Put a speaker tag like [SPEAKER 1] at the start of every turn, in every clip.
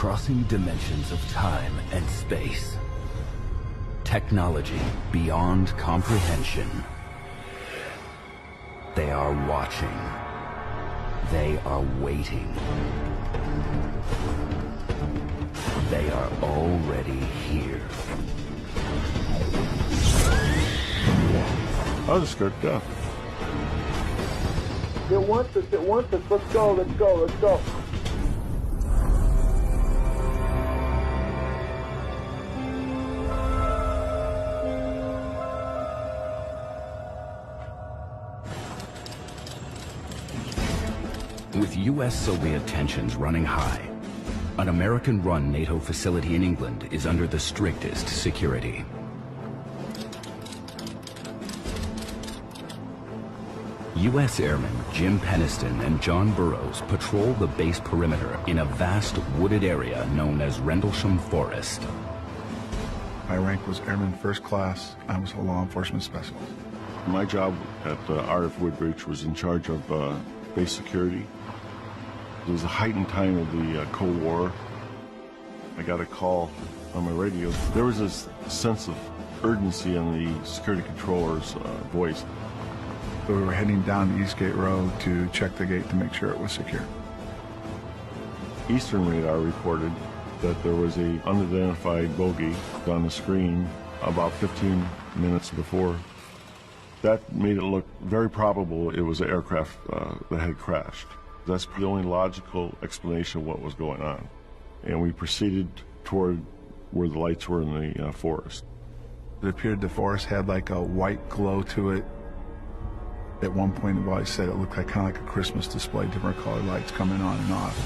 [SPEAKER 1] crossing dimensions of time and space. Technology beyond comprehension. They are watching. They are waiting. They are already here.
[SPEAKER 2] I was scared to death.
[SPEAKER 3] It wants us, let's go, let's go, let's go.
[SPEAKER 1] With U.S.-Soviet tensions running high, an American-run NATO facility in England is under the strictest security. U.S. Airmen Jim Peniston and John Burroughs patrol the base perimeter in a vast wooded area known as Rendlesham Forest.
[SPEAKER 4] My rank was Airman First Class. I was a law enforcement specialist.
[SPEAKER 2] My job at RF Woodbridge was in charge of base security. It was a heightened time of the Cold War. I got a call on my radio. There was this sense of urgency in the security controller's voice.
[SPEAKER 4] So we were heading down the Eastgate Road to check the gate to make sure it was secure.
[SPEAKER 2] Eastern Radar reported that there was an unidentified bogey on the screen about 15 minutes before. That made it look very probable it was an aircraft that had crashed. That's the only logical explanation of what was going on. And we proceeded toward where the lights were in the forest.
[SPEAKER 4] It appeared the forest had like a white glow to it. At one point, the boy said it looked like kind of like a Christmas display, different colored lights coming on and off.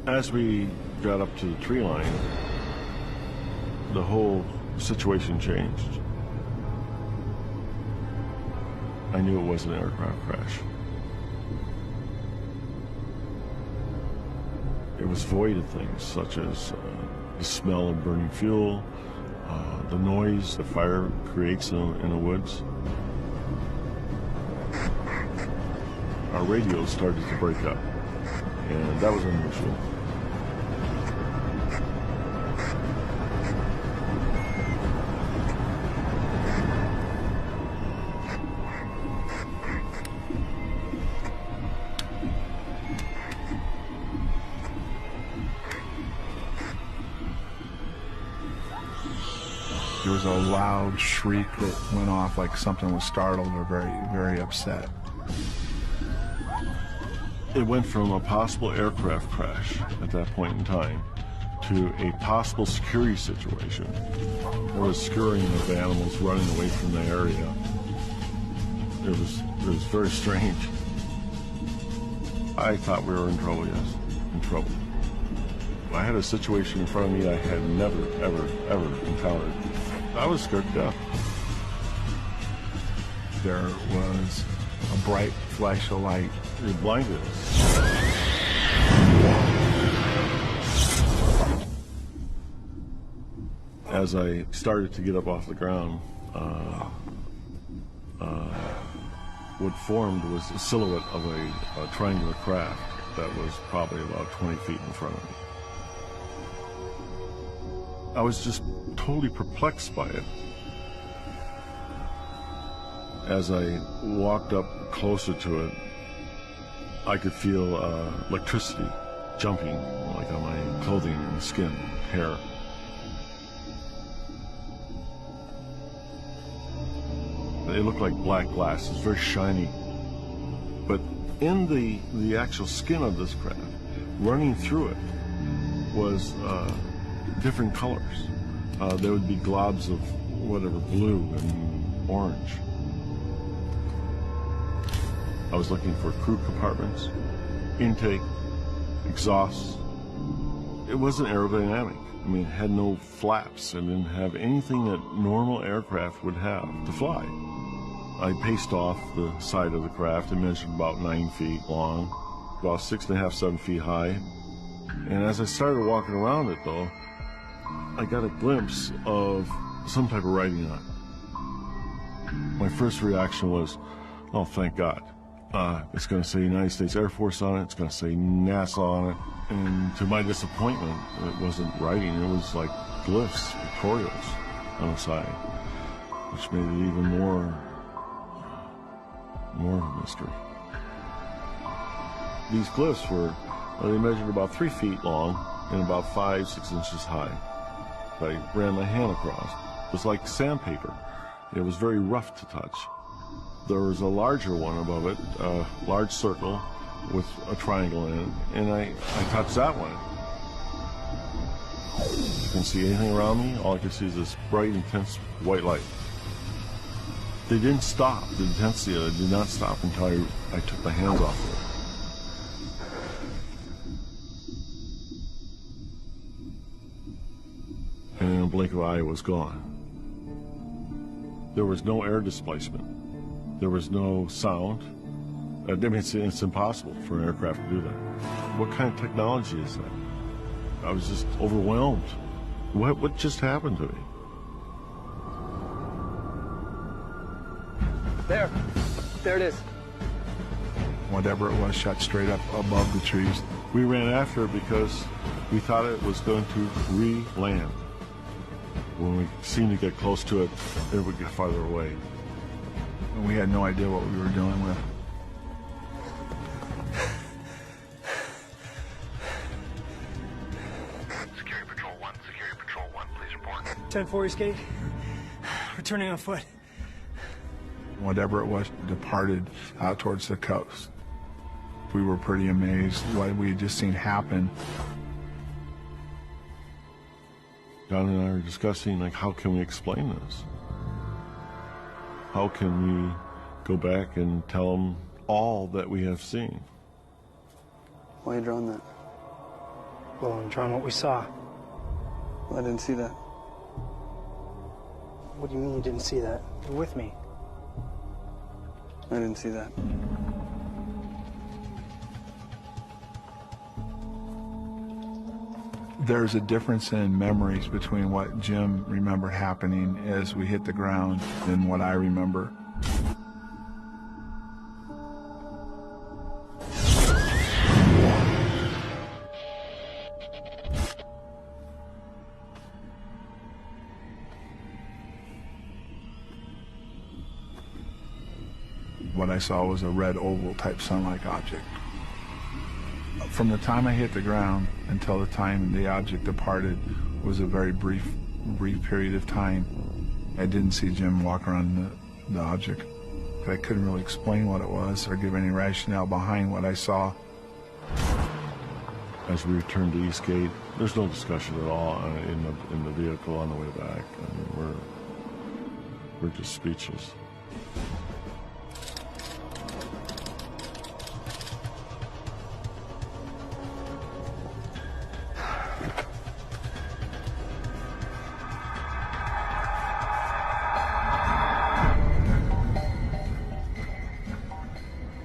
[SPEAKER 2] As we got up to the tree line, the whole situation changed. I knew it was an aircraft crash. It was void of things such as the smell of burning fuel, the noise the fire creates in the woods. Our radio started to break up, and that was unusual.
[SPEAKER 4] There was a loud shriek that went off like something was startled or very, very upset.
[SPEAKER 2] It went from a possible aircraft crash at that point in time to a possible security situation. There was scurrying of animals running away from the area. It was very strange. I thought we were in trouble, yes, in trouble. I had a situation in front of me I had never, ever, ever encountered. I was scared to death.
[SPEAKER 4] There was a bright flash of light.
[SPEAKER 2] It blinded us. As I started to get up off the ground, what formed was a silhouette of a triangular craft that was probably about 20 feet in front of me. I was just totally perplexed by it. As I walked up closer to it, I could feel electricity jumping like on my clothing and skin, hair. It looked like black glass. It was very shiny. But in the actual skin of this craft, running through it, was different colors. There would be globs of whatever, blue and orange. I was looking for crew compartments, intake, exhausts. It wasn't aerodynamic. I mean, it had no flaps. It didn't have anything that normal aircraft would have to fly. I paced off the side of the craft and measured about 9 feet long, about 6.5, 7 feet high. And as I started walking around it, though, I got a glimpse of some type of writing on it. My first reaction was, oh, thank God. It's going to say United States Air Force on it. It's going to say NASA on it. And to my disappointment, it wasn't writing. It was like glyphs, pictorials on the side, which made it even more of a mystery. These glyphs they measured about 3 feet long and about 5-6 inches high. I ran my hand across. It was like sandpaper. It was very rough to touch. There was a larger one above it, a large circle with a triangle in it, and I touched that one. You can see anything around me, all I can see is this bright, intense white light. They didn't stop. The intensity of it did not stop until I took my hands off of it. And in a blink of an eye, it was gone. There was no air displacement. There was no sound. I mean, it's impossible for an aircraft to do that. What kind of technology is that? I was just overwhelmed. What just happened to me?
[SPEAKER 3] There it is.
[SPEAKER 4] Whatever it was shot straight up above the trees.
[SPEAKER 2] We ran after it because we thought it was going to re-land. When we seemed to get close to it, it would get farther away.
[SPEAKER 4] And we had no idea what we were dealing with.
[SPEAKER 5] Security Patrol 1, please report.
[SPEAKER 6] 10-4 East Gate. Returning on foot.
[SPEAKER 4] Whatever it was departed out towards the coast. We were pretty amazed what we had just seen happen.
[SPEAKER 2] John and I were discussing, like, how can we explain this? How can we go back and tell them all that we have seen?
[SPEAKER 7] Why are you drawing that?
[SPEAKER 6] Well, I'm drawing what we saw.
[SPEAKER 7] Well, I didn't see that.
[SPEAKER 6] What do you mean you didn't see that? You're with me.
[SPEAKER 7] I didn't see that.
[SPEAKER 4] There's a difference in memories between what Jim remembered happening as we hit the ground and what I remember. What I saw was a red oval type sun-like object. From the time I hit the ground until the time the object departed was a very brief period of time. I didn't see Jim walk around the object. I couldn't really explain what it was or give any rationale behind what I saw.
[SPEAKER 2] As we returned to Eastgate, there's no discussion at all in the vehicle on the way back. I mean, we're just speechless.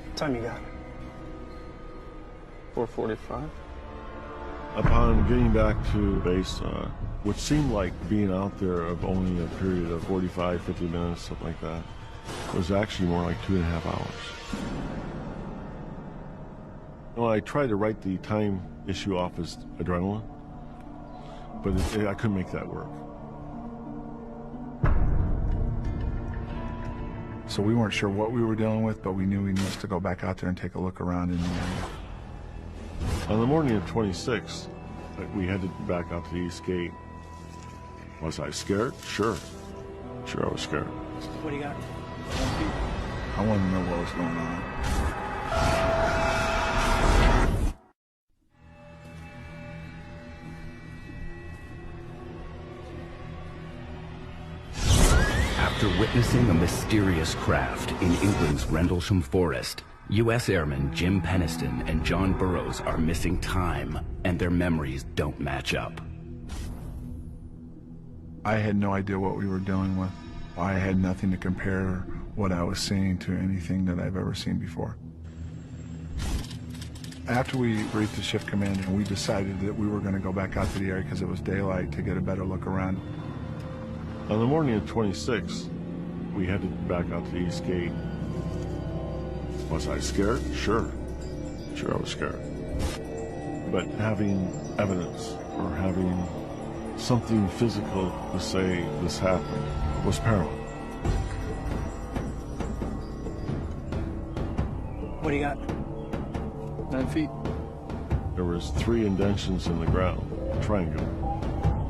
[SPEAKER 6] What time you got?
[SPEAKER 7] 4:45.
[SPEAKER 2] Upon getting back to base, what seemed like being out there of only a period of 45, 50 minutes, something like that, was actually more like 2.5 hours. Well, I tried to write the time issue off as adrenaline, but I couldn't make that work.
[SPEAKER 4] So we weren't sure what we were dealing with, but we knew we needed to go back out there and take a look around in the area.
[SPEAKER 2] On the morning of 26th, we headed back out to the East Gate. Was I scared? Sure. Sure, I was scared.
[SPEAKER 6] What do you got?
[SPEAKER 4] I wanted to know what was going on.
[SPEAKER 1] After witnessing a mysterious craft in England's Rendlesham Forest, U.S. Airmen Jim Penniston and John Burroughs are missing time, and their memories don't match up.
[SPEAKER 4] I had no idea what we were dealing with. I had nothing to compare what I was seeing to anything that I've ever seen before. After we briefed the shift commander, we decided that we were going to go back out to the area because it was daylight to get a better look around.
[SPEAKER 2] On the morning of 26th, We headed back out to the East Gate. Was I scared? Sure. Sure, I was scared. But having evidence or having something physical to say this happened was paramount.
[SPEAKER 6] What do you got?
[SPEAKER 7] 9 feet.
[SPEAKER 2] There was 3 indentions in the ground, triangular,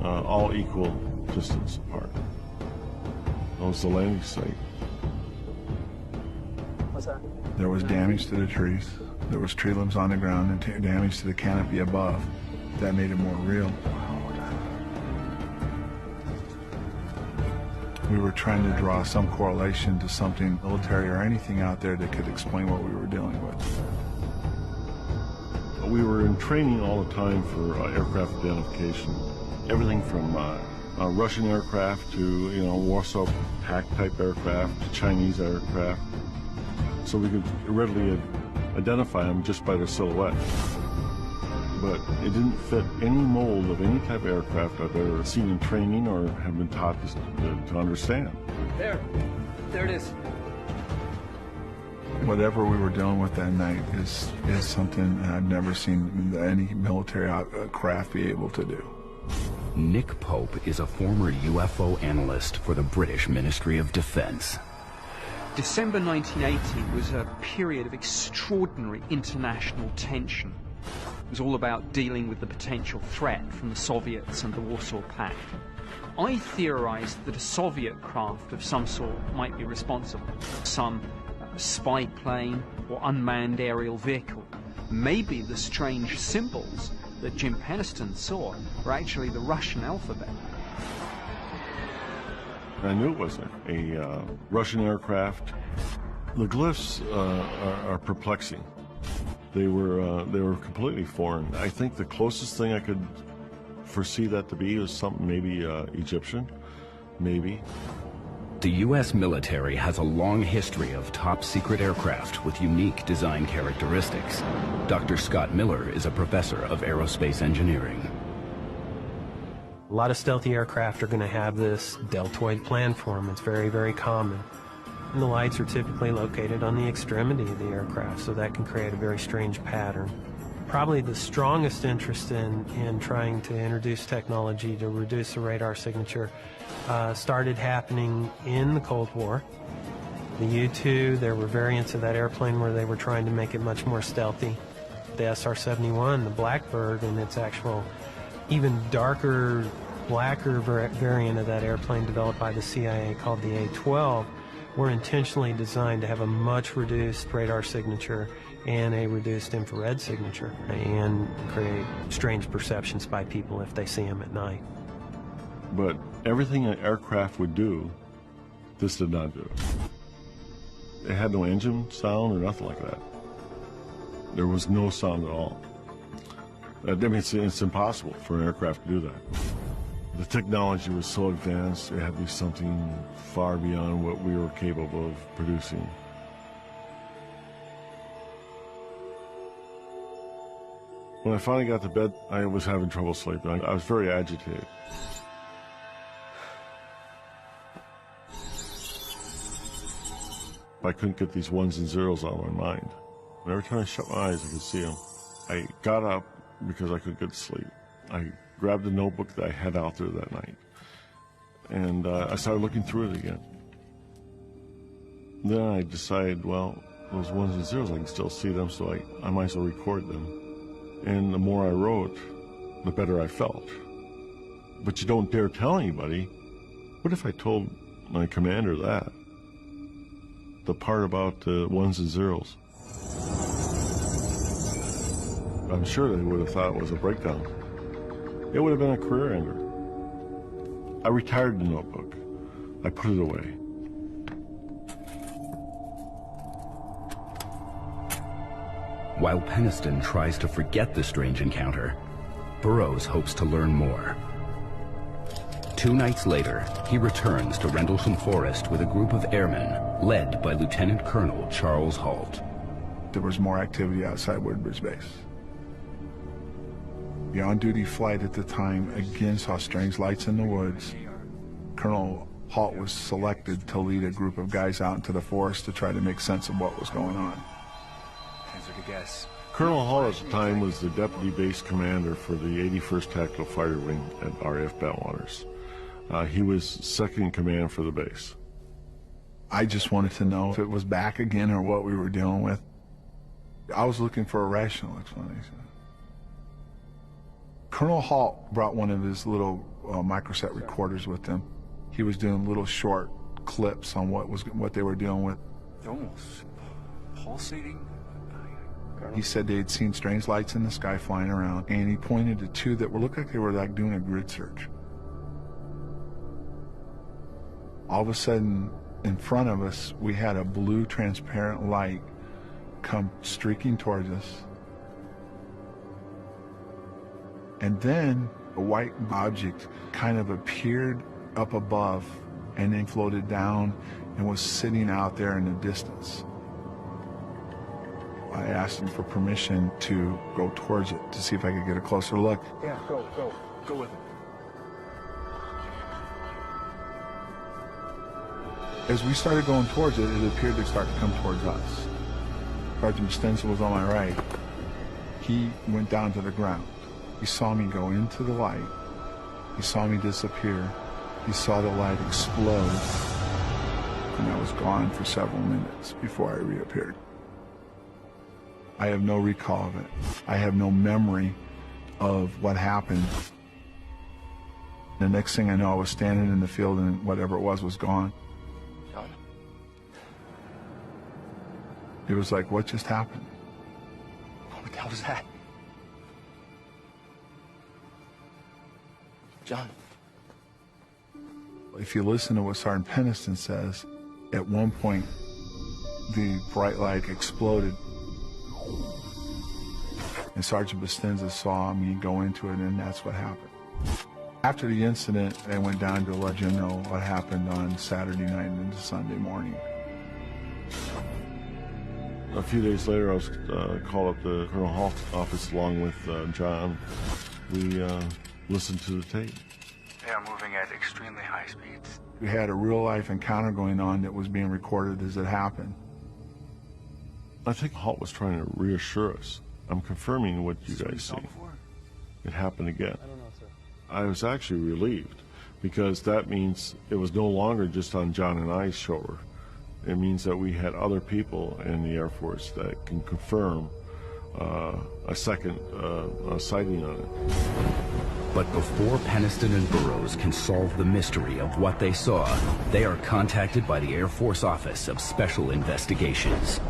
[SPEAKER 2] all equal distance apart. That was the landing site.
[SPEAKER 6] What's that?
[SPEAKER 4] There was damage to the trees. There was tree limbs on the ground and damage to the canopy above. That made it more real. We were trying to draw some correlation to something military or anything out there that could explain what we were dealing with.
[SPEAKER 2] We were in training all the time for aircraft identification. Everything from Russian aircraft to, Warsaw Pact type aircraft to Chinese aircraft. So we could readily identify them just by their silhouette. But it didn't fit any mold of any type of aircraft I've ever seen in training or have been taught to understand.
[SPEAKER 3] There it is.
[SPEAKER 4] Whatever we were dealing with that night is something I've never seen any military craft be able to do.
[SPEAKER 1] Nick Pope is a former UFO analyst for the British Ministry of Defense.
[SPEAKER 8] December 1980 was a period of extraordinary international tension. It was all about dealing with the potential threat from the Soviets and the Warsaw Pact. I theorized that a Soviet craft of some sort might be responsible. Some spy plane or unmanned aerial vehicle. Maybe the strange symbols that Jim Penniston saw were actually the Russian alphabet.
[SPEAKER 2] I knew it was a Russian aircraft. The glyphs are perplexing. They were completely foreign. I think the closest thing I could foresee that to be was something maybe Egyptian, maybe.
[SPEAKER 1] The U.S. military has a long history of top-secret aircraft with unique design characteristics. Dr. Scott Miller is a professor of aerospace engineering.
[SPEAKER 9] A lot of stealthy aircraft are going to have this deltoid planform. It's very, very common. And the lights are typically located on the extremity of the aircraft, so that can create a very strange pattern. Probably the strongest interest in trying to introduce technology to reduce the radar signature started happening in the Cold War. The U-2, there were variants of that airplane where they were trying to make it much more stealthy. The SR-71, the Blackbird, and its actual even darker, blacker variant of that airplane developed by the CIA called the A-12 were intentionally designed to have a much reduced radar signature and a reduced infrared signature and create strange perceptions by people if they see them at night.
[SPEAKER 2] But everything an aircraft would do, this did not do. It had no engine sound or nothing like that. There was no sound at all. I mean, it's impossible for an aircraft to do that. The technology was so advanced, it had to be something far beyond what we were capable of producing. When I finally got to bed, I was having trouble sleeping. I was very agitated. I couldn't get these ones and zeros out of my mind. And every time I shut my eyes, I could see them. I got up because I couldn't get to sleep. I grabbed the notebook that I had out there that night, and I started looking through it again. Then I decided, well, those ones and zeros, I can still see them, so I might as well record them. And the more I wrote, the better I felt. But you don't dare tell anybody. What if I told my commander that? The part about the ones and zeros. I'm sure they would have thought it was a breakdown. It would have been a career ender. I retired the notebook. I put it away.
[SPEAKER 1] While Penniston tries to forget the strange encounter, Burroughs hopes to learn more. 2 nights later, he returns to Rendlesham Forest with a group of airmen led by Lieutenant Colonel Charles Halt.
[SPEAKER 4] There was more activity outside Woodbridge Base. The on-duty flight at the time again saw strange lights in the woods. Colonel Halt was selected to lead a group of guys out into the forest to try to make sense of what was going on.
[SPEAKER 5] Hazard a guess.
[SPEAKER 2] Colonel Hall at the time was the deputy base commander for the 81st Tactical Fighter Wing at RAF Bentwaters. He was second in command for the base.
[SPEAKER 4] I just wanted to know if it was back again or what we were dealing with. I was looking for a rational explanation. Colonel Halt brought one of his little microset recorders with him. He was doing little short clips on what they were dealing with.
[SPEAKER 5] Almost pulsating.
[SPEAKER 4] He said they had seen strange lights in the sky flying around, and he pointed to two that looked like they were like doing a grid search. All of a sudden, in front of us, we had a blue transparent light come streaking towards us. And then a white object kind of appeared up above and then floated down and was sitting out there in the distance. I asked him for permission to go towards it to see if I could get a closer look.
[SPEAKER 6] Yeah, go.
[SPEAKER 5] Go with it.
[SPEAKER 4] As we started going towards it, it appeared to start to come towards us. Sergeant Stenzel was on my right. He went down to the ground. He saw me go into the light. He saw me disappear. He saw the light explode. And I was gone for several minutes before I reappeared. I have no recall of it. I have no memory of what happened. The next thing I know, I was standing in the field and whatever it was gone.
[SPEAKER 5] John?
[SPEAKER 4] It was like, what just happened?
[SPEAKER 5] What the hell was that? John?
[SPEAKER 4] If you listen to what Sergeant Peniston says, at one point, the bright light exploded. And Sergeant Bustinza saw me go into it, and that's what happened. After the incident, I went down to let Jim know what happened on Saturday night and into Sunday morning.
[SPEAKER 2] A few days later, I was called up to Colonel Halt's office along with John. We listened to the tape.
[SPEAKER 5] They are moving at extremely high speeds.
[SPEAKER 4] We had a real-life encounter going on that was being recorded as it happened.
[SPEAKER 2] I think Halt was trying to reassure us. I'm confirming what you guys see. It happened again.
[SPEAKER 6] I don't know, sir.
[SPEAKER 2] I was actually relieved because that means it was no longer just on John and I's shoulder. It means that we had other people in the Air Force that can confirm a second sighting on it.
[SPEAKER 1] But before Peniston and Burroughs can solve the mystery of what they saw, they are contacted by the Air Force Office of Special Investigations.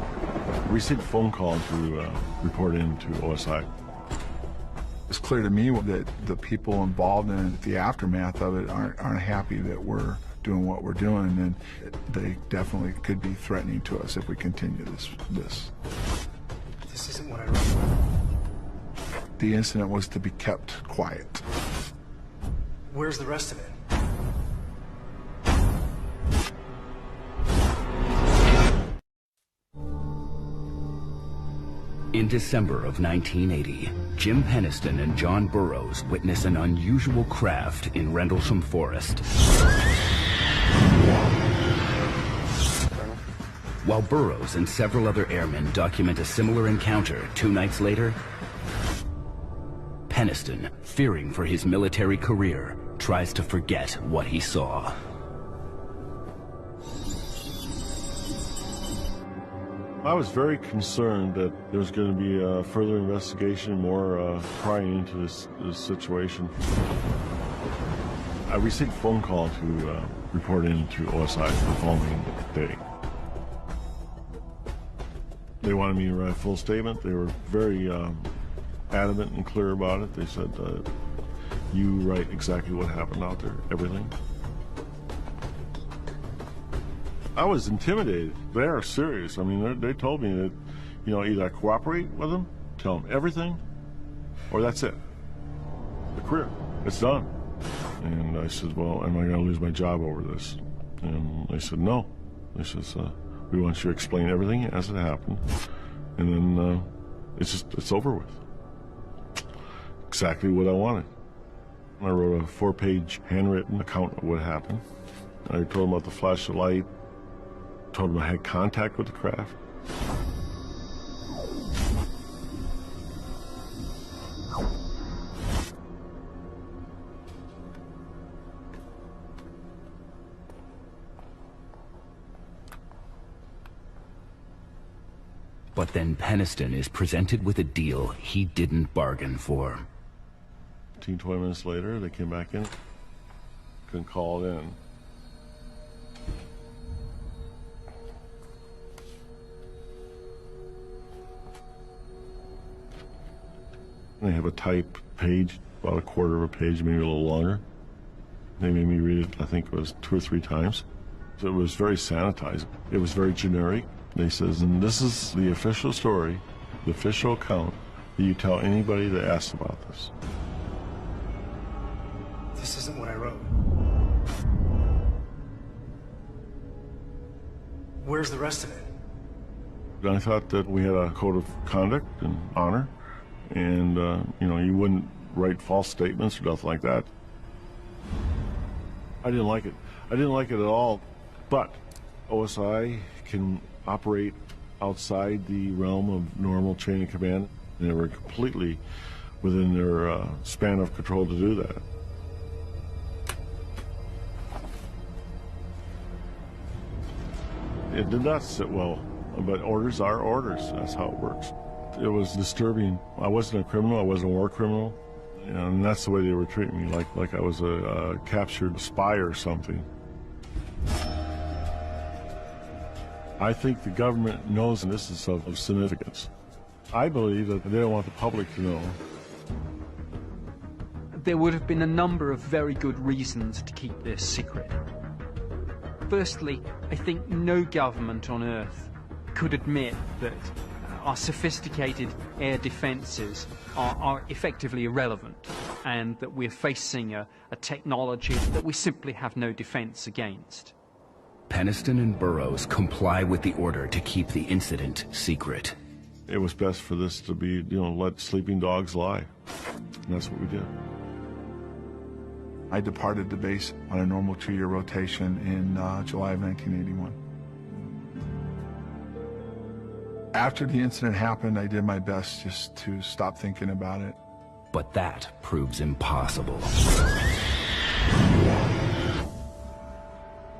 [SPEAKER 2] We received a phone call to report in to OSI.
[SPEAKER 4] It's clear to me that the people involved in the aftermath of it aren't happy that we're doing what we're doing, and they definitely could be threatening to us if we continue this.
[SPEAKER 6] This isn't what I wrote.
[SPEAKER 4] The incident was to be kept quiet.
[SPEAKER 6] Where's the rest of it?
[SPEAKER 1] In December of 1980, Jim Peniston and John Burroughs witness an unusual craft in Rendlesham Forest. While Burroughs and several other airmen document a similar encounter 2 nights later, Peniston, fearing for his military career, tries to forget what he saw.
[SPEAKER 2] I was very concerned that there was going to be a further investigation, more prying into this situation. I received a phone call to report in to OSI the following day. They wanted me to write a full statement. They were very adamant and clear about it. They said, you write exactly what happened out there, everything. I was intimidated. They are serious. I mean, they told me that, you know, either I cooperate with them, tell them everything, or that's it. The career, it's done. And I said, well, am I going to lose my job over this? And they said, no. They said, we want you to explain everything as it happened, and then it's over with. Exactly what I wanted. I wrote a 4-page handwritten account of what happened. I told him about the flash of light, told him I had contact with the craft.
[SPEAKER 1] But then Peniston is presented with a deal he didn't bargain for.
[SPEAKER 2] 15, 20 minutes later, they came back in, couldn't call it in. They have a type page, about a quarter of a page, maybe a little longer. They made me read it, I think it was 2 or 3 times. So it was very sanitized. It was very generic. They says, and this is the official story, the official account that you tell anybody that asks about this.
[SPEAKER 6] This isn't what I wrote. Where's the rest of it?
[SPEAKER 2] I thought that we had a code of conduct and honor, and you know, you wouldn't write false statements or nothing like that. I didn't like it. I didn't like it at all. But OSI can operate outside the realm of normal chain of command. They were completely within their span of control to do that. It did not sit well, but orders are orders. That's how it works. It was disturbing. I wasn't a criminal. I wasn't a war criminal. And that's the way they were treating me, like I was a captured spy or something. I think the government knows this is of significance. I believe that they don't want the public to know.
[SPEAKER 8] There would have been a number of very good reasons to keep this secret. Firstly, I think no government on Earth could admit that our sophisticated air defenses are effectively irrelevant, and that we're facing a technology that we simply have no defense against.
[SPEAKER 1] Peniston and Burroughs comply with the order to keep the incident secret.
[SPEAKER 2] It was best for this to be, you know, let sleeping dogs lie. And that's what we did.
[SPEAKER 4] I departed the base on a normal 2-year rotation in July of 1981. After the incident happened, I did my best just to stop thinking about it.
[SPEAKER 1] But that proves impossible.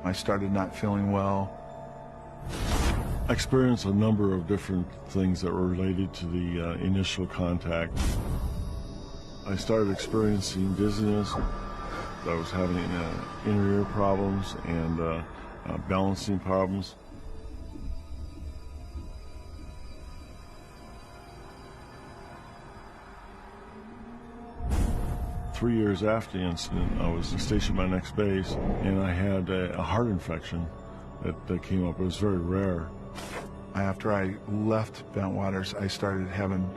[SPEAKER 4] I started not feeling well.
[SPEAKER 2] I experienced a number of different things that were related to the initial contact. I started experiencing dizziness. I was having inner ear problems and balancing problems. Three years after the incident, I was stationed at my next base, and I had a heart infection that came up. It was very rare.
[SPEAKER 4] After I left Bentwaters, I started having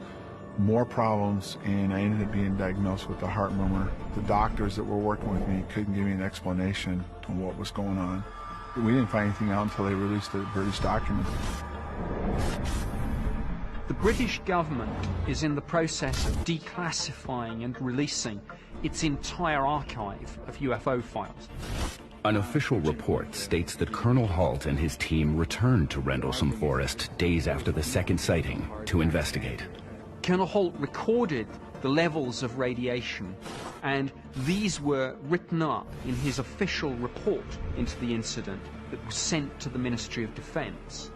[SPEAKER 4] more problems, and I ended up being diagnosed with a heart murmur. The doctors that were working with me couldn't give me an explanation on what was going on. We didn't find anything out until they released the British document.
[SPEAKER 8] The British government is in the process of declassifying and releasing its entire archive of UFO files.
[SPEAKER 1] An official report states that Colonel Halt and his team returned to Rendlesham Forest days after the second sighting to investigate.
[SPEAKER 8] Colonel Halt recorded the levels of radiation, and these were written up in his official report into the incident that was sent to the Ministry of Defense.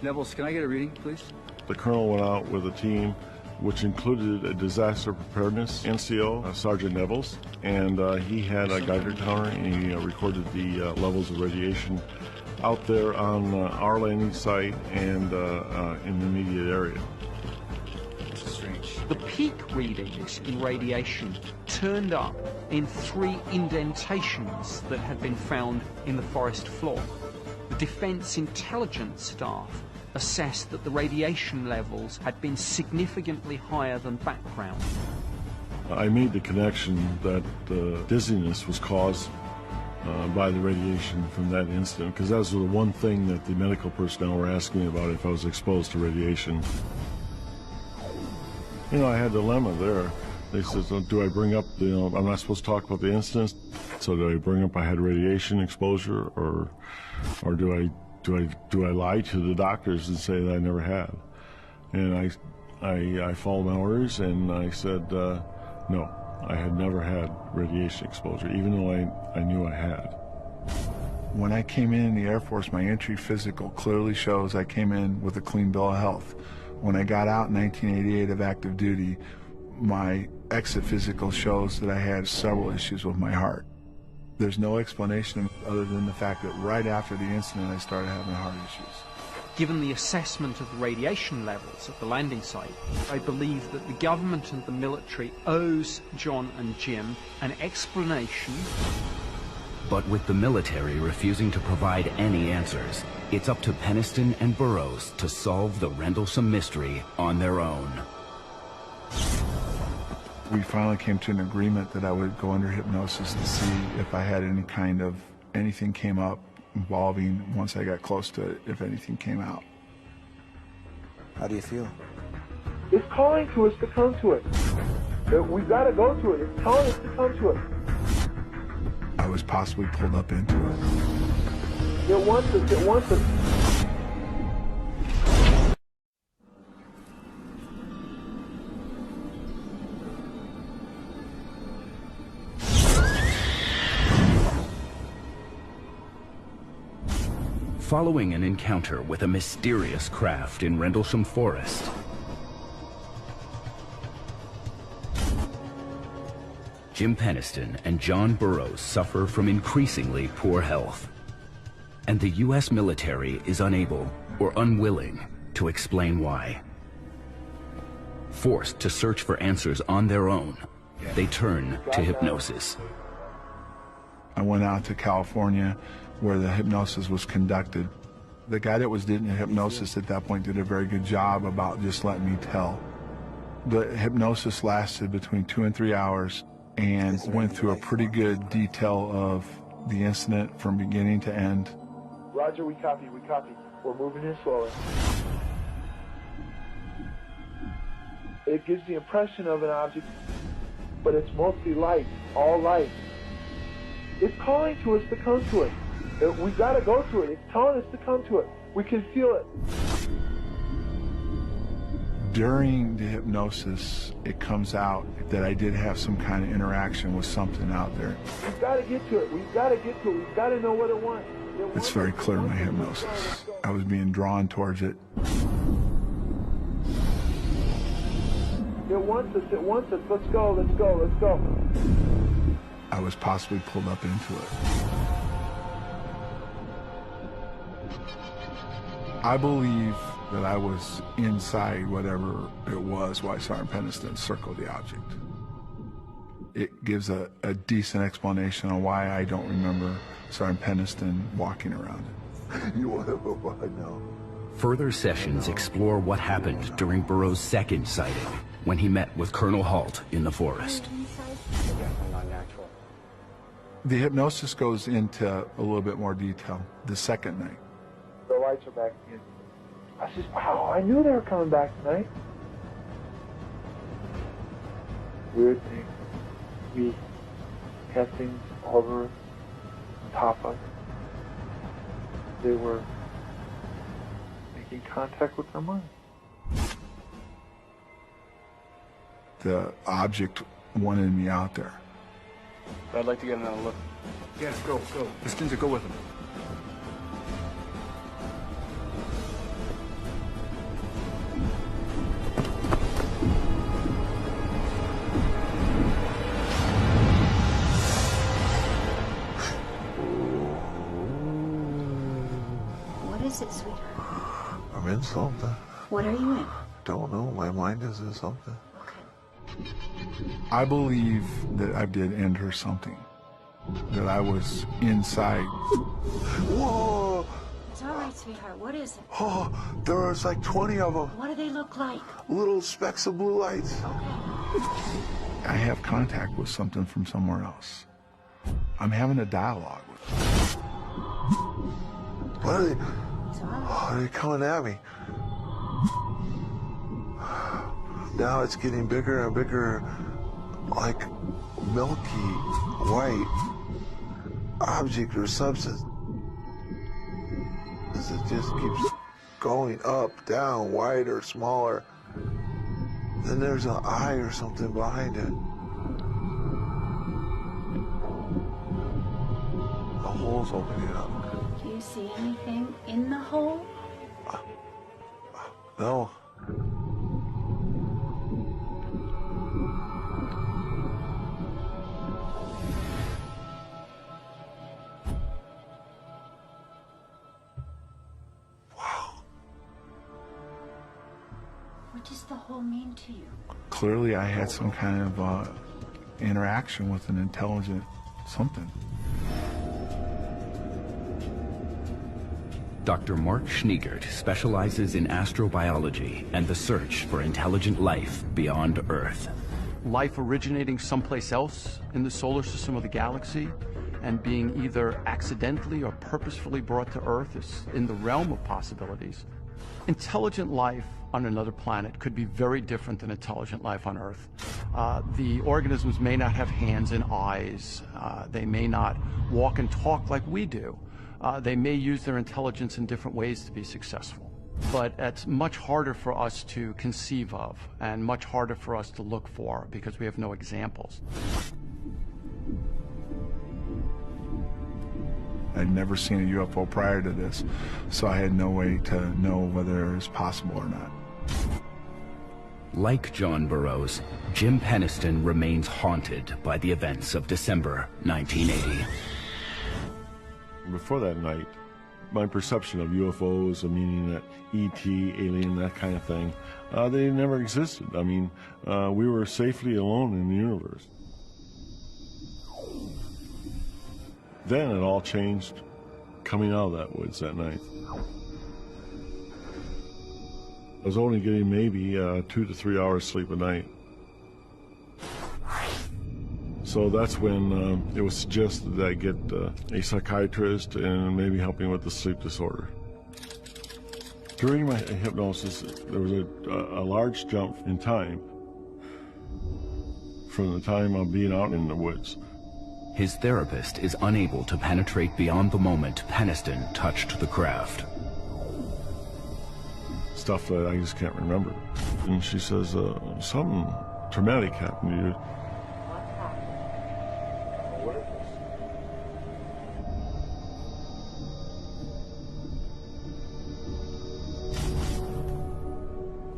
[SPEAKER 7] Nevels, can I get a reading, please?
[SPEAKER 2] The colonel went out with a team which included a disaster preparedness NCO, Sergeant Nevels, and he had a Geiger counter, and he recorded the levels of radiation out there on our landing site and in the immediate area.
[SPEAKER 7] Strange.
[SPEAKER 8] The peak readings in radiation turned up in 3 indentations that had been found in the forest floor. The Defense Intelligence staff assessed that the radiation levels had been significantly higher than background.
[SPEAKER 2] I made the connection that dizziness was caused by the radiation from that incident, because that was the one thing that the medical personnel were asking me about, if I was exposed to radiation. You know, I had a dilemma there. They said, do I bring up, I'm not supposed to talk about the incident. So do I bring up I had radiation exposure, or do I lie to the doctors and say that I never had? And I followed my orders, and I said no, I had never had radiation exposure, even though I knew I had.
[SPEAKER 4] When I came in the Air Force, my entry physical clearly shows I came in with a clean bill of health. When I got out in 1988 of active duty, my exit physical shows that I had several issues with my heart. There's no explanation other than the fact that right after the incident I started having heart issues.
[SPEAKER 8] Given the assessment of the radiation levels at the landing site, I believe that the government and the military owes John and Jim an explanation.
[SPEAKER 1] But with the military refusing to provide any answers, it's up to Peniston and Burroughs to solve the Rendlesham mystery on their own.
[SPEAKER 4] We finally came to an agreement that I would go under hypnosis to see if I had any kind of, anything came up involving, once I got close to it, if anything came out.
[SPEAKER 7] How do you feel?
[SPEAKER 10] It's calling to us to come to it. We've got to go to it. It's telling us to come to it.
[SPEAKER 4] I was possibly pulled up into it.
[SPEAKER 10] It wants us. It wants us.
[SPEAKER 1] Following an encounter with a mysterious craft in Rendlesham Forest, Jim Peniston and John Burroughs suffer from increasingly poor health, and the U.S. military is unable or unwilling to explain why. Forced to search for answers on their own, they turn to hypnosis.
[SPEAKER 4] I went out to California where the hypnosis was conducted. The guy that was doing hypnosis at that point did a very good job about just letting me tell. The hypnosis lasted between 2 and 3 hours and went through a pretty good detail of the incident from beginning to end.
[SPEAKER 10] Roger, we copy, we copy. We're moving in slowly. It gives the impression of an object, but it's mostly light, all light. It's calling to us to come to it. We've got to go to it. It's telling us to come to it. We can feel it.
[SPEAKER 4] During the hypnosis, it comes out that I did have some kind of interaction with something out there.
[SPEAKER 10] We've got to get to it. We've got to get to it. We've got to know what it wants.
[SPEAKER 4] It's very clear in my hypnosis. I was being drawn towards it.
[SPEAKER 10] It wants us. It wants us. Let's go. Let's go. Let's go.
[SPEAKER 4] I was possibly pulled up into it. I believe that I was inside whatever it was while Sergeant Peniston circled the object. It gives a decent explanation on why I don't remember Sergeant Peniston walking around it.
[SPEAKER 10] You want to know?
[SPEAKER 1] Further sessions explore what happened during Burroughs' second sighting when he met with Colonel Halt in the forest.
[SPEAKER 4] The hypnosis goes into a little bit more detail the second night.
[SPEAKER 10] The lights are back again. I said, wow, I knew they were coming back tonight. Weird thing. We had things over us, on top of us. They were making contact with their mind.
[SPEAKER 4] The object wanted me out there.
[SPEAKER 5] I'd like to get another look. Yeah, go. Mr. Go with him.
[SPEAKER 11] What is it, sweetheart?
[SPEAKER 10] I'm in something.
[SPEAKER 11] What are you in?
[SPEAKER 10] Don't know. My mind is in something.
[SPEAKER 11] Okay.
[SPEAKER 4] I believe that I did end her something. That I was inside.
[SPEAKER 10] Whoa!
[SPEAKER 11] It's all right, sweetheart. What is it?
[SPEAKER 10] Oh, there was like 20 of them.
[SPEAKER 11] What do they look like?
[SPEAKER 10] Little specks of blue lights.
[SPEAKER 11] Okay.
[SPEAKER 4] I have contact with something from somewhere else. I'm having a dialogue with them.
[SPEAKER 10] What are they?
[SPEAKER 11] It's all right.
[SPEAKER 10] Oh, they're coming at me. Now it's getting bigger and bigger, like milky white. object or substance. It just keeps going up, down, wider, smaller. Then there's an eye or something behind it. The hole's opening up.
[SPEAKER 11] Do you see anything in the hole?
[SPEAKER 10] No.
[SPEAKER 11] What does the hole mean to you?
[SPEAKER 4] Clearly I had some kind of interaction with an intelligent something.
[SPEAKER 1] Dr. Mark Schneegert specializes in astrobiology and the search for intelligent life beyond Earth.
[SPEAKER 12] Life originating someplace else in the solar system or the galaxy and being either accidentally or purposefully brought to Earth is in the realm of possibilities. Intelligent life on another planet could be very different than intelligent life on Earth. The organisms may not have hands and eyes. They may not walk and talk like we do. They may use their intelligence in different ways to be successful. But it's much harder for us to conceive of and much harder for us to look for because we have no examples.
[SPEAKER 4] I'd never seen a UFO prior to this, so I had no way to know whether it was possible or not.
[SPEAKER 1] Like John Burroughs, Jim Peniston remains haunted by the events of December 1980.
[SPEAKER 2] Before that night, my perception of UFOs, meaning that ET, alien, that kind of thing, they never existed. I mean, we were safely alone in the universe. Then it all changed coming out of that woods that night. I was only getting maybe 2 to 3 hours sleep a night. So that's when it was suggested that I get a psychiatrist and maybe help me with the sleep disorder. During my hypnosis, there was a large jump in time from the time of being out in the woods.
[SPEAKER 1] His therapist is unable to penetrate beyond the moment Peniston touched the craft.
[SPEAKER 2] Stuff that I just can't remember. And she says, something traumatic happened to you.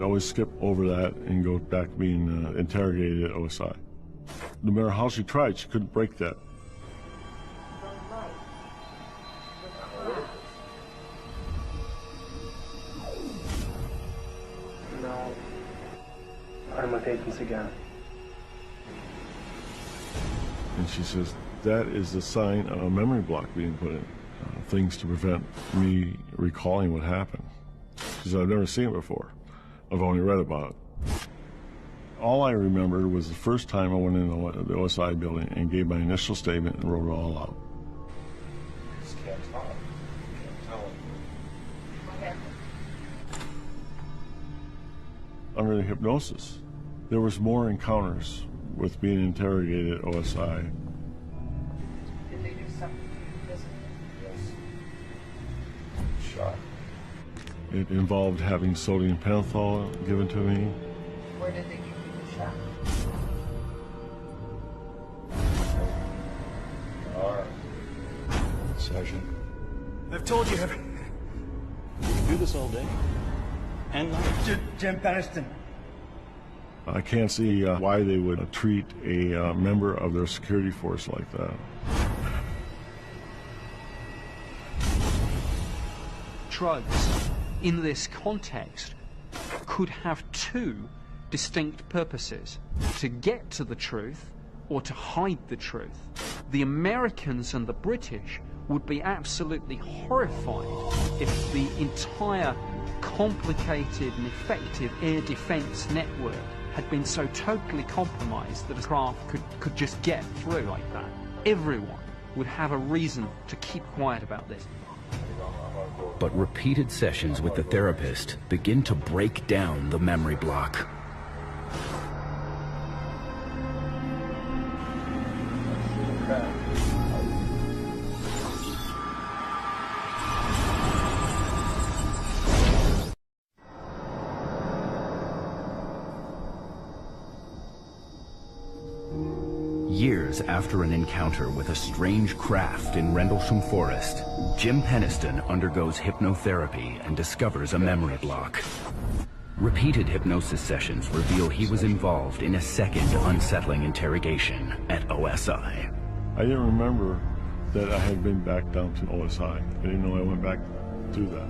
[SPEAKER 2] I always skip over that and go back being interrogated at OSI. No matter how she tried, she couldn't break that.
[SPEAKER 6] No. I'm with agents again.
[SPEAKER 2] And she says, that is the sign of a memory block being put in. Things to prevent me recalling what happened. She said, I've never seen it before. I've only read about it. All I remembered was the first time I went in the OSI building and gave my initial statement and wrote it all out.
[SPEAKER 5] You just can't talk. You can't tell them.
[SPEAKER 11] What happened?
[SPEAKER 2] Under the hypnosis, there was more encounters with being interrogated at OSI.
[SPEAKER 11] Did they do something to you physically?
[SPEAKER 5] Yes. Shot.
[SPEAKER 2] It involved having sodium pentothal given to me.
[SPEAKER 11] Where did they give you the shot?
[SPEAKER 5] Sergeant.
[SPEAKER 6] I've told you everything.
[SPEAKER 5] You can do this all day and night.
[SPEAKER 6] Jim Peniston.
[SPEAKER 2] I can't see why they would treat a member of their security force like that.
[SPEAKER 8] Drugs, in this context, could have two distinct purposes: to get to the truth or to hide the truth. The Americans and the British would be absolutely horrified if the entire complicated and effective air defense network had been so totally compromised that a craft could just get through like that. Everyone would have a reason to keep quiet about this.
[SPEAKER 1] But repeated sessions with the therapist begin to break down the memory block. years after an encounter with a strange craft in Rendlesham Forest, Jim Peniston undergoes hypnotherapy and discovers a memory block. Repeated hypnosis sessions reveal he was involved in a second unsettling interrogation at OSI.
[SPEAKER 2] I didn't remember that I had been back down to OSI. I didn't know I went back to that.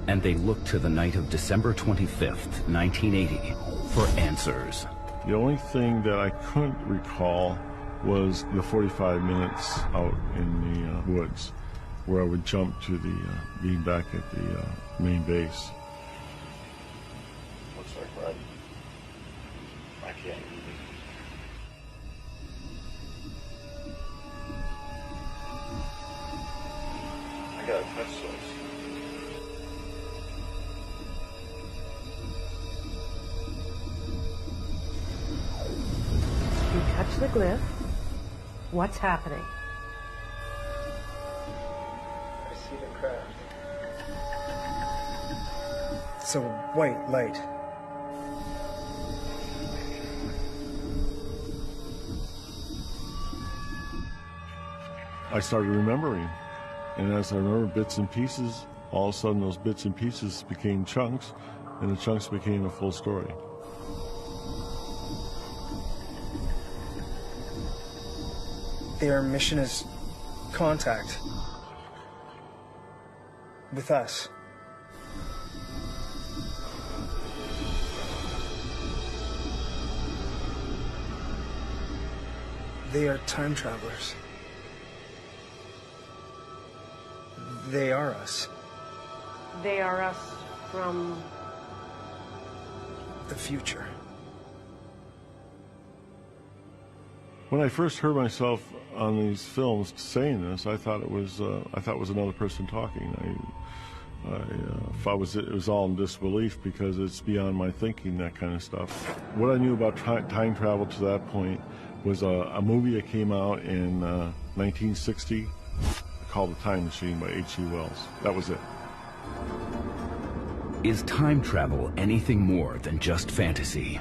[SPEAKER 1] And they look to the night of December 25th, 1980, for answers.
[SPEAKER 2] The only thing that I couldn't recall was the 45 minutes out in the woods, where I would jump to the being back at the main base.
[SPEAKER 13] Looks like red. I can't read it. I got a touch source.
[SPEAKER 11] You touch the glyph. What's happening?
[SPEAKER 6] I see the craft. It's a white light.
[SPEAKER 2] I started remembering, and as I remember bits and pieces, all of a sudden those bits and pieces became chunks, and the chunks became a full story.
[SPEAKER 6] Their mission is contact with us. They are time travelers. They are us.
[SPEAKER 11] They are us from
[SPEAKER 6] The future.
[SPEAKER 2] When I first heard myself on these films saying this, I thought it was another person talking. If it was all in disbelief because it's beyond my thinking, that kind of stuff. What I knew about time travel to that point was a movie that came out in 1960 called The Time Machine by H.G. Wells. That was it.
[SPEAKER 1] Is time travel anything more than just fantasy?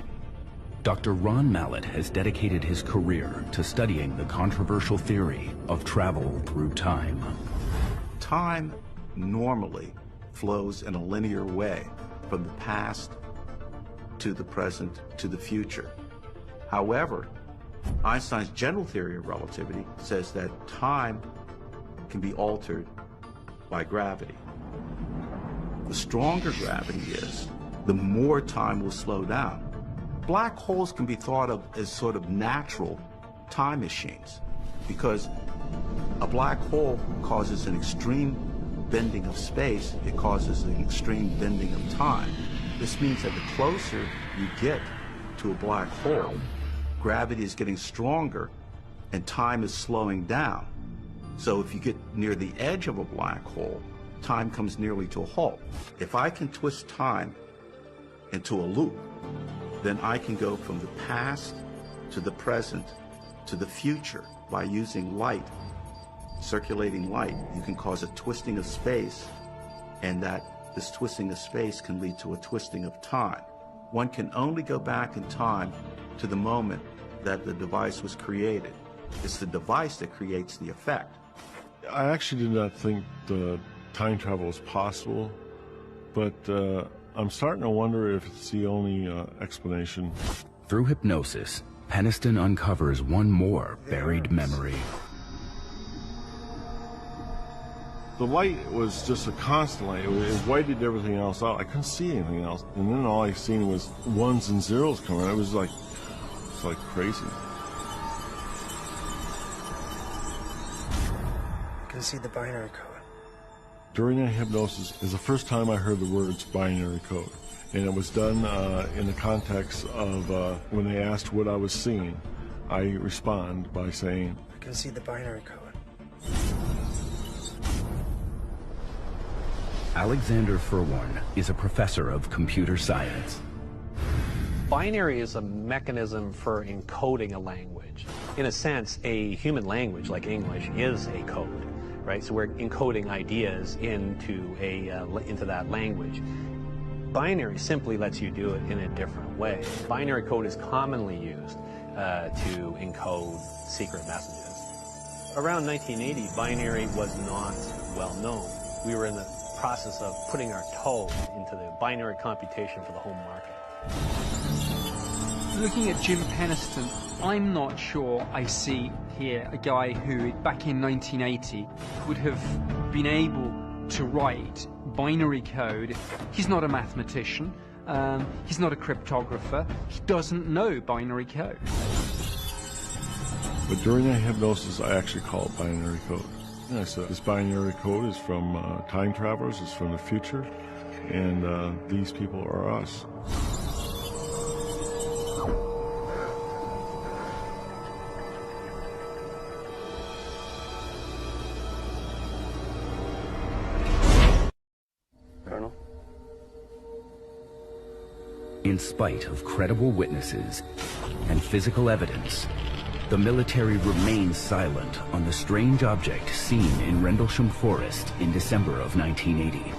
[SPEAKER 1] Dr. Ron Mallett has dedicated his career to studying the controversial theory of travel through time.
[SPEAKER 13] Time normally flows in a linear way from the past to the present to the future. However, Einstein's general theory of relativity says that time can be altered by gravity. The stronger gravity is, the more time will slow down. Black holes can be thought of as sort of natural time machines because a black hole causes an extreme bending of space, it causes an extreme bending of time. This means that the closer you get to a black hole, gravity is getting stronger and time is slowing down. So if you get near the edge of a black hole, time comes nearly to a halt. If I can twist time into a loop, then I can go from the past to the present to the future by using light, circulating light. You can cause a twisting of space, and this twisting of space can lead to a twisting of time. One can only go back in time to the moment that the device was created. It's the device that creates the effect.
[SPEAKER 2] I actually did not think the time travel was possible, but I'm starting to wonder if it's the only explanation.
[SPEAKER 1] Through hypnosis, Peniston uncovers one more buried memory.
[SPEAKER 2] The light was just a constant light. It whited everything else out. I couldn't see anything else. And then all I seen was ones and zeros coming out. It was like crazy.
[SPEAKER 6] I can see the binary code.
[SPEAKER 2] During that hypnosis is the first time I heard the words binary code. And it was done in the context of when they asked what I was seeing, I respond by saying,
[SPEAKER 6] I can see the binary code.
[SPEAKER 1] Alexander Furwarn is a professor of computer science.
[SPEAKER 14] Binary is a mechanism for encoding a language. In a sense, a human language like English is a code, right? So we're encoding ideas into that language. Binary simply lets you do it in a different way. Binary code is commonly used to encode secret messages. Around 1980, binary was not well known. We were in the process of putting our toe into the binary computation for the home market.
[SPEAKER 8] Looking at Jim Peniston, I'm not sure I see here a guy who, back in 1980, would have been able to write binary code. He's not a mathematician. He's not a cryptographer. He doesn't know binary code.
[SPEAKER 2] But during the hypnosis, I actually call it binary code. And I said, this binary code is from time travelers, it's from the future, and these people are us.
[SPEAKER 3] Colonel?
[SPEAKER 1] In spite of credible witnesses and physical evidence, the military remains silent on the strange object seen in Rendlesham Forest in December of 1980.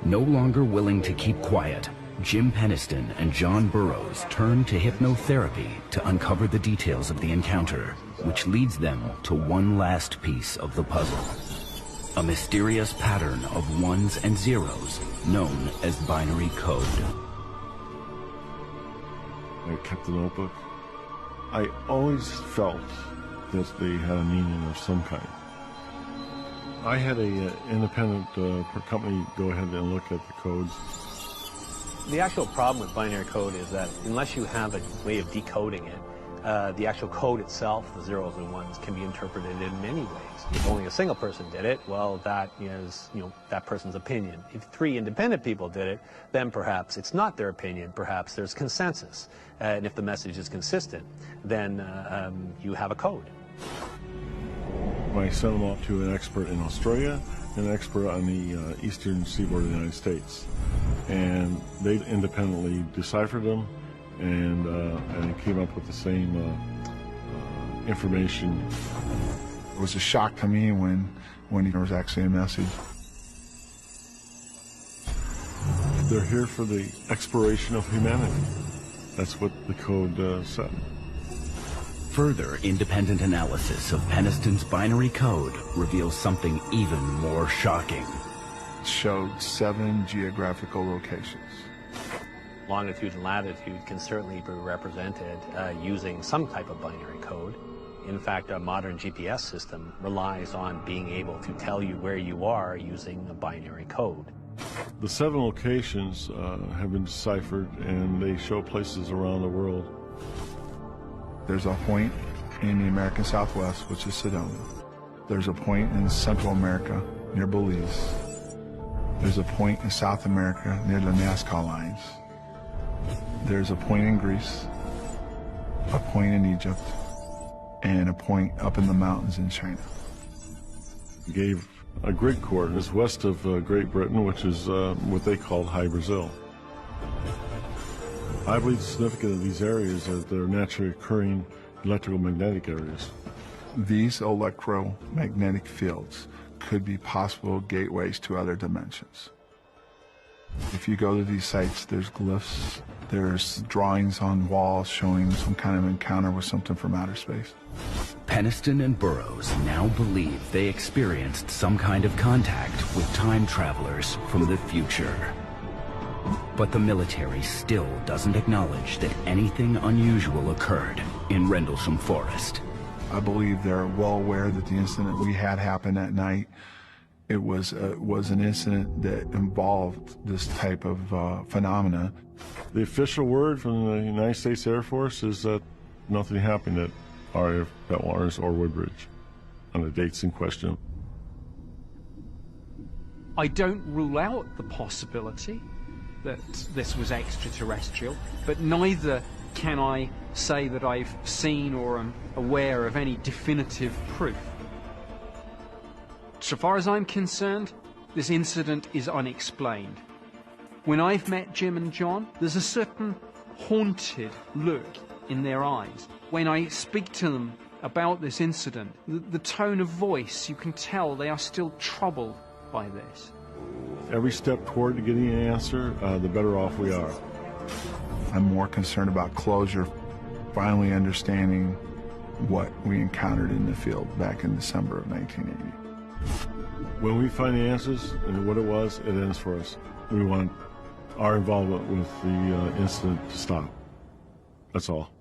[SPEAKER 1] No longer willing to keep quiet, Jim Peniston and John Burroughs turn to hypnotherapy to uncover the details of the encounter, which leads them to one last piece of the puzzle. A mysterious pattern of ones and zeros known as binary code.
[SPEAKER 2] I kept the notebook. I always felt that they had a meaning of some kind. I had an independent company go ahead and look at the codes.
[SPEAKER 14] The actual problem with binary code is that unless you have a way of decoding it, the actual code itself, the zeros and ones, can be interpreted in many ways. If only a single person did it, well, that is, that person's opinion. If 3 independent people did it, then perhaps it's not their opinion, perhaps there's consensus. And if the message is consistent, then you have a code.
[SPEAKER 2] I sent them off to an expert in Australia, and an expert on the eastern seaboard of the United States. And they independently deciphered them and came up with the same information.
[SPEAKER 4] It was a shock to me when there was actually a message.
[SPEAKER 2] They're here for the exploration of humanity. That's what the code said.
[SPEAKER 1] Further independent analysis of Peniston's binary code reveals something even more shocking.
[SPEAKER 4] It showed 7 geographical locations.
[SPEAKER 14] Longitude and latitude can certainly be represented using some type of binary code. In fact, a modern GPS system relies on being able to tell you where you are using a binary code.
[SPEAKER 2] The 7 locations have been deciphered, and they show places around the world.
[SPEAKER 4] There's a point in the American Southwest, which is Sedona. There's a point in Central America near Belize. There's a point in South America near the Nazca lines. There's a point in Greece, a point in Egypt, and a point up in the mountains in China.
[SPEAKER 2] Gave a grid coordinates west of Great Britain, which is what they called High Brazil. I believe the significance of these areas is they're naturally occurring electromagnetic areas.
[SPEAKER 4] These electromagnetic fields could be possible gateways to other dimensions. If you go to these sites, there's glyphs, there's drawings on walls showing some kind of encounter with something from outer space.
[SPEAKER 1] Peniston and Burroughs now believe they experienced some kind of contact with time travelers from the future. But the military still doesn't acknowledge that anything unusual occurred in Rendlesham Forest.
[SPEAKER 4] I believe they're well aware that the incident we had happen that night, it was an incident that involved this type of phenomena.
[SPEAKER 2] The official word from the United States Air Force is that nothing happened at RAF Bentwaters or Woodbridge on the dates in question.
[SPEAKER 8] I don't rule out the possibility that this was extraterrestrial, but neither can I say that I've seen or am aware of any definitive proof. So far as I'm concerned, this incident is unexplained. When I've met Jim and John, there's a certain haunted look in their eyes. When I speak to them about this incident, the tone of voice, you can tell they are still troubled by this.
[SPEAKER 2] Every step toward getting an answer, the better off we are.
[SPEAKER 4] I'm more concerned about closure. finally understanding what we encountered in the field back in December of 1980.
[SPEAKER 2] When we find the answers and what it was, it ends for us. We want our involvement with the incident to stop. That's all.